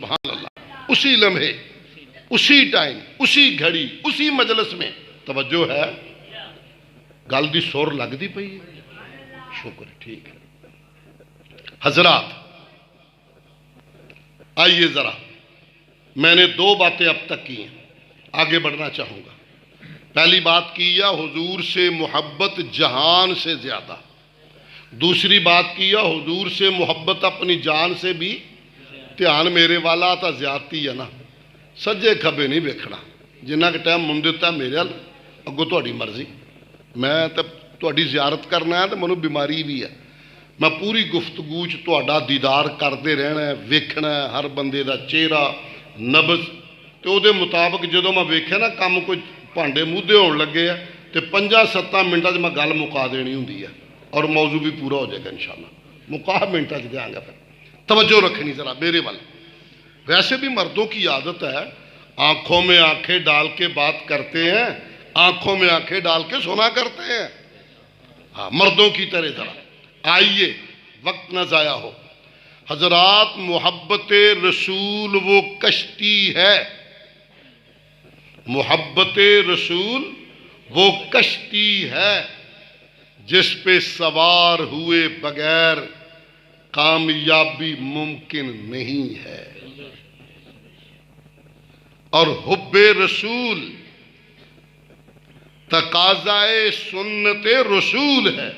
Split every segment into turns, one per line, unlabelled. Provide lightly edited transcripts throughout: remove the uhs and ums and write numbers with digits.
سبحان اللہ، اسی لمحے، اسی ٹائم، اسی گھڑی، اسی مجلس میں توجہ ہے، گل دی سور لگ دی پئی ہے، شکر ٹھیک ہے۔ حضرات آئیے ذرا، میں نے دو باتیں اب تک کی ہیں، آگے بڑھنا چاہوں گا۔ پہلی بات کی یا حضور سے محبت جہان سے زیادہ، دوسری بات کی یا حضور سے محبت اپنی جان سے بھی، دھیان میرے والا تا زیادتی ہے نا، سجے کھبے نہیں ویکھنا، جنہ کے ٹائم من دیتا میرے ال اگو تہاڈی مرضی، میں تے تہاڈی زیارت کرنا ہے تو منو بیماری بھی ہے، میں پوری گفتگو چ تہاڈا دیدار کرتے رہنا ہے، ویکھنا ہے ہر بندے دا چہرہ نبض، تو دے مطابق جدو میں ویکھیا نا کام کوئی بھانڈے مودے ہون لگے ہے تے 5-7 منٹاں میں گل مکا دینی ہوندی ہے اور موضوع بھی پورا ہو جائے گا انشاءاللہ، مکا منٹاں دیا گا۔ پھر توجہ رکھنی ذرا میرے وال، ویسے بھی مردوں کی عادت ہے آنکھوں میں آنکھیں ڈال کے بات کرتے ہیں، آنکھوں میں آنکھیں ڈال کے سنا کرتے ہیں، ہاں مردوں کی طرح ذرا آئیے وقت نہ ضائع ہو۔ حضرات محبت رسول وہ کشتی ہے، محبت رسول وہ کشتی ہے جس پہ سوار ہوئے بغیر کامیابی ممکن نہیں ہے، اور حب رسول تقاضائے سنت رسول ہے۔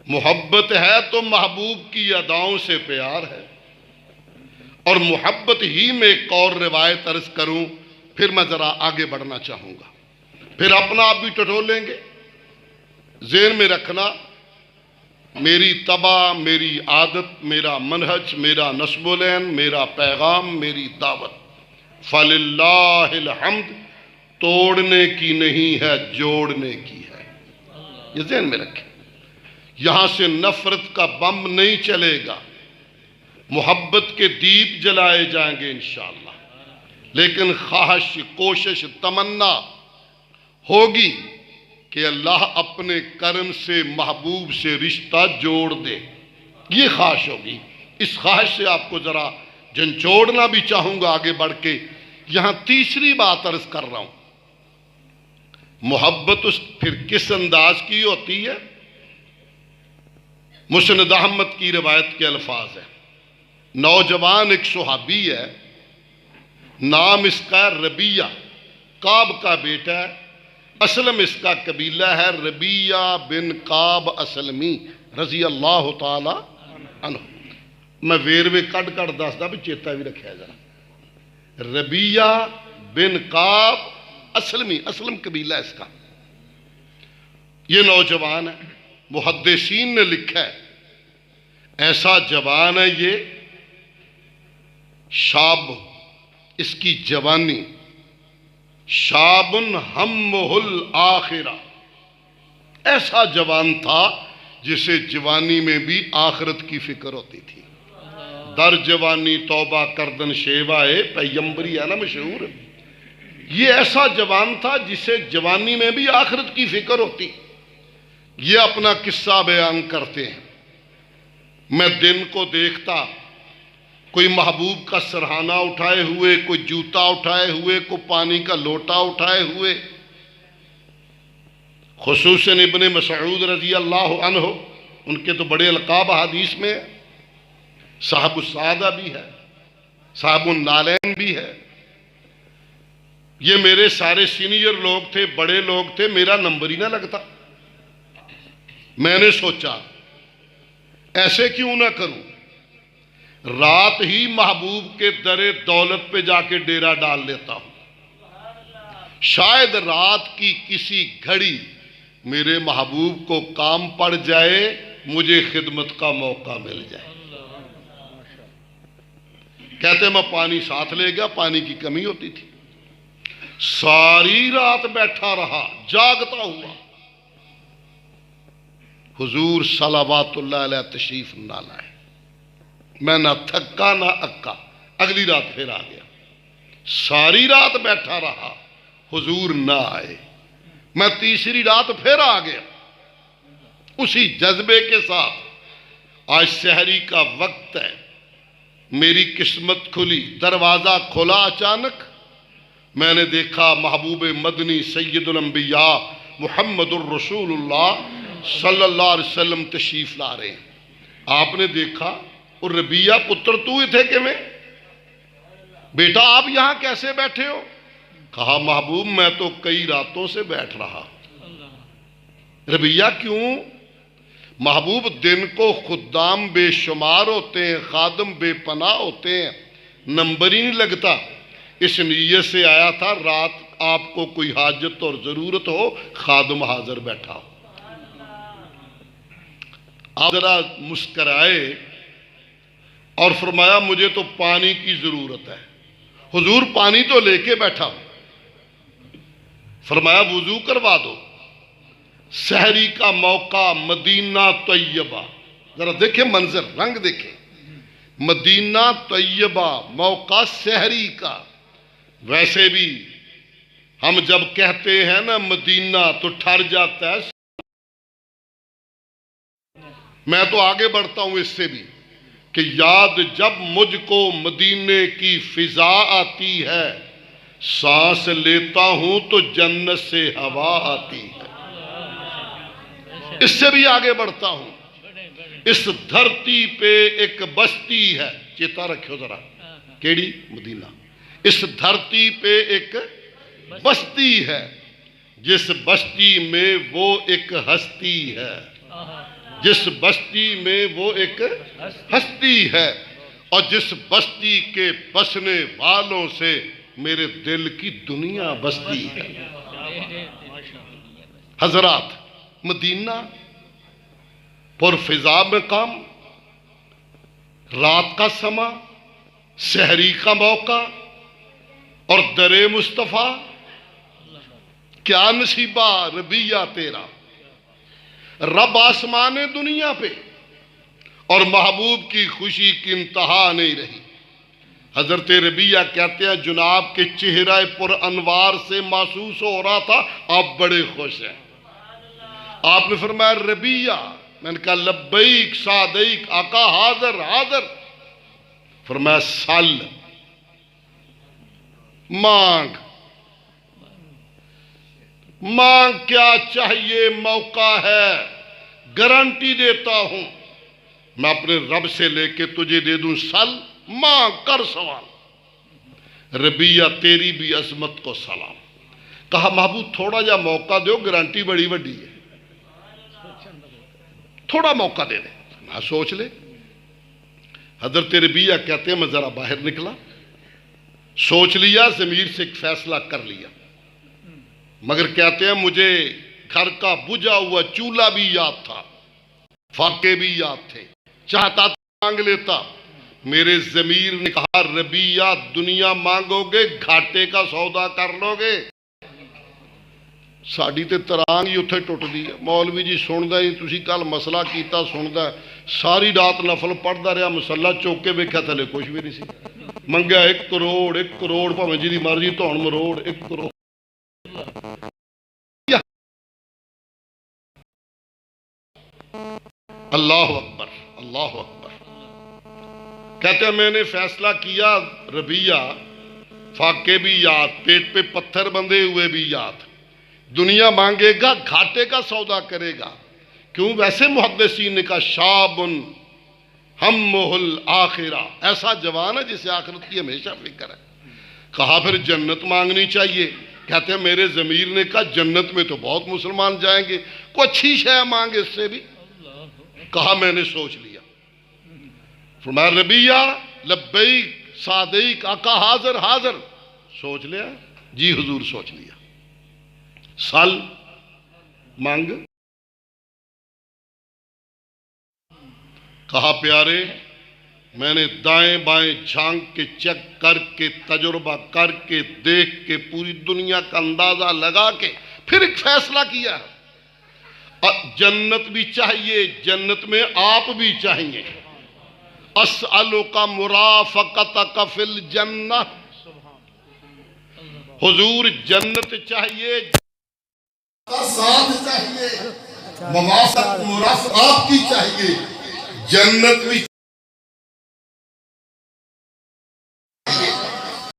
محبت ہے تو محبوب کی اداؤں سے پیار ہے، اور محبت ہی میں ایک اور روایت عرض کروں، پھر میں ذرا آگے بڑھنا چاہوں گا، پھر اپنا آپ بھی ٹٹولیں گے۔ ذہن میں رکھنا، میری طبع، میری عادت، میرا منہج، میرا نسب العین، میرا پیغام، میری دعوت فللہ الحمد توڑنے کی نہیں ہے، جوڑنے کی ہے، یہ ذہن میں رکھیں۔ یہاں سے نفرت کا بم نہیں چلے گا، محبت کے دیپ جلائے جائیں گے انشاءاللہ، لیکن خواہش، کوشش، تمنا ہوگی کہ اللہ اپنے کرم سے محبوب سے رشتہ جوڑ دے، یہ خواہش ہوگی۔ اس خواہش سے آپ کو ذرا جھنجھوڑنا بھی چاہوں گا آگے بڑھ کے۔ یہاں تیسری بات عرض کر رہا ہوں، محبت اس پھر کس انداز کی ہوتی ہے؟ مسند احمد کی روایت کے الفاظ ہیں، نوجوان ایک صحابی ہے، نام اس کا ربیہ، کعب کا بیٹا ہے، اسلم اس کا قبیلہ ہے، ربیہ بن کعب اسلمی رضی اللہ تعالی عنہ۔ میں ویروے کٹ دسدا بھی چیتا بھی رکھا ذرا، ربیہ بن کعب اسلمی، اسلم قبیلہ اس کا، یہ نوجوان ہے، محدثین نے لکھا ہے ایسا جوان ہے یہ، شاب اس کی جوانی، شاب ہمہ الآخرہ، ایسا جوان تھا جسے جوانی میں بھی آخرت کی فکر ہوتی تھی، در جوانی توبہ کردن شیوائے پیمبری ہے نا مشہور، یہ ایسا جوان تھا جسے جوانی میں بھی آخرت کی فکر ہوتی۔ یہ اپنا قصہ بیان کرتے ہیں، میں دن کو دیکھتا کوئی محبوب کا سرہانہ اٹھائے ہوئے، کوئی جوتا اٹھائے ہوئے، کوئی پانی کا لوٹا اٹھائے ہوئے، خصوصاً ابن مسعود رضی اللہ عنہ، ان کے تو بڑے القاب حدیث میں ہے، صاحب السعادہ بھی ہے، صاحب النالین بھی ہے، یہ میرے سارے سینئر لوگ تھے، بڑے لوگ تھے، میرا نمبر ہی نہ لگتا۔ میں نے سوچا ایسے کیوں نہ کروں، رات ہی محبوب کے در دولت پہ جا کے ڈیرا ڈال لیتا ہوں، شاید رات کی کسی گھڑی میرے محبوب کو کام پڑ جائے، مجھے خدمت کا موقع مل جائے۔ کہتے میں پانی ساتھ لے گیا، پانی کی کمی ہوتی تھی، ساری رات بیٹھا رہا جاگتا ہوا، حضور صلوات اللہ علیہ تشریف نہ لائے، میں نہ تھکا نہ اکا، اگلی رات پھر آ گیا، ساری رات بیٹھا رہا، حضور نہ آئے، میں تیسری رات پھر آ گیا، اسی جذبے کے ساتھ، آج سحری کا وقت ہے، میری قسمت کھلی، دروازہ کھلا اچانک، میں نے دیکھا محبوب مدنی سید الانبیاء محمد الرسول اللہ صلی اللہ علیہ وسلم تشریف لا رہے ہیں۔ آپ نے دیکھا، اور ربیہ پتر تو ہی تھے کہ میں، بیٹا آپ یہاں کیسے بیٹھے ہو؟ کہا محبوب میں تو کئی راتوں سے بیٹھ رہا۔ ربیہ کیوں؟ محبوب دن کو خدام بے شمار ہوتے ہیں، خادم بے پناہ ہوتے ہیں، نمبر ہی نہیں لگتا، اس نیت سے آیا تھا رات آپ کو کوئی حاجت اور ضرورت ہو، خادم حاضر بیٹھا ہو۔ آپ ذرا مسکرائے اور فرمایا مجھے تو پانی کی ضرورت ہے۔ حضور پانی تو لے کے بیٹھا ہوں۔ فرمایا وضو کروا دو۔ سحری کا موقع، مدینہ طیبہ، ذرا دیکھیں منظر، رنگ دیکھیں، مدینہ طیبہ، موقع سحری کا۔ ویسے بھی ہم جب کہتے ہیں نا مدینہ تو ٹھر جاتا ہے۔ میں تو آگے بڑھتا ہوں اس سے بھی کہ یاد جب مجھ کو مدینے کی فضا آتی ہے، سانس لیتا ہوں تو جنت سے ہوا آتی ہے۔ اس سے بھی آگے بڑھتا ہوں، اس دھرتی پہ ایک بستی ہے، چیتا رکھو ذرا، کیڑی؟ مدینہ۔ اس دھرتی پہ ایک بستی ہے، جس بستی میں وہ ایک ہستی ہے، جس بستی میں وہ ایک ہستی ہے، اور جس بستی کے بسنے والوں سے میرے دل کی دنیا بستی ہے۔ حضرات مدینہ پر فضا مقام، رات کا سما، سحری کا موقع اور در مصطفیٰ، کیا نصیبہ ربیہ تیرا۔ رب آسمان دنیا پہ اور محبوب کی خوشی کی انتہا نہیں رہی۔ حضرت ربیہ کہتے ہیں جناب کے چہرہ پر انوار سے محسوس ہو رہا تھا آپ بڑے خوش ہیں۔ آپ نے فرمایا ربیہ، میں نے کہا لبیک صادیق، آقا حاضر حاضر۔ فرمایا سل، مانگ، مانگ کیا چاہیے، موقع ہے، گارنٹی دیتا ہوں میں اپنے رب سے لے کے تجھے دے دوں، سل، مانگ، کر سوال۔ ربیہ تیری بھی عظمت کو سلام۔ کہا محبوب تھوڑا جا موقع دو، گارنٹی بڑی بڑی ہے، تھوڑا موقع دے دے، نہ سوچ لے۔ حضرت ربیہ کہتے ہیں میں ذرا باہر نکلا، سوچ لیا، ضمیر سے ایک فیصلہ کر لیا، مگر کہتے ہیں مجھے گھر کا بجھا ہوا چولہا بھی یاد تھا، فاقے بھی یاد تھے، چاہتا تھا مانگ لیتا۔ میرے ضمیر نے کہا ربیہ دنیا مانگو گے گھاٹے کا سودا کر لو گے۔ ساڑی تے ترانگ ہی اتھے ٹوٹ دی ہے، مولوی جی سندا ہی تسی کل مسئلہ کیتا سندا ہے، ساری رات نفل پڑھدا رہا، مسلح چوک کے ویکھیا تھلے کچھ بھی نہیں سی، منگیا 1 کروڑ 1 کروڑ بھاویں جی دی مرضی دھون مروڑ 1 کروڑ۔ اللہ اکبر، اللہ اکبر۔ کہتے ہیں میں نے فیصلہ کیا ربیہ، فاقے بھی یاد، پیٹ پہ پتھر بندھے ہوئے بھی یاد، دنیا مانگے گا گھاٹے کا سودا کرے گا۔ کیوں؟ ویسے محدثین نے کہا شابن ہمہ الآخرہ، ایسا جوان ہے جسے آخرت کی ہمیشہ فکر ہے۔ کہا پھر جنت مانگنی چاہیے۔ کہتے ہیں میرے ضمیر نے کہا جنت میں تو بہت مسلمان جائیں گے، کوئی اچھی شے مانگ اس سے بھی۔ کہا میں نے سوچ لیا۔ فرمایا ربیہ لبیک صادیق، آقا حاضر حاضر۔ سوچ لیا؟ جی حضور سوچ لیا۔ سال مانگ۔ کہا پیارے میں نے دائیں بائیں جھانک کے چیک کر کے تجربہ کر کے دیکھ کے پوری دنیا کا اندازہ لگا کے پھر ایک فیصلہ کیا، جنت بھی چاہیے، جنت میں آپ بھی چاہیے۔ اسألک مرافقتک فی الجنہ، حضور جنت چاہیے، ساتھ چاہیے، مرافقت آپ کی چاہیے، جنت بھی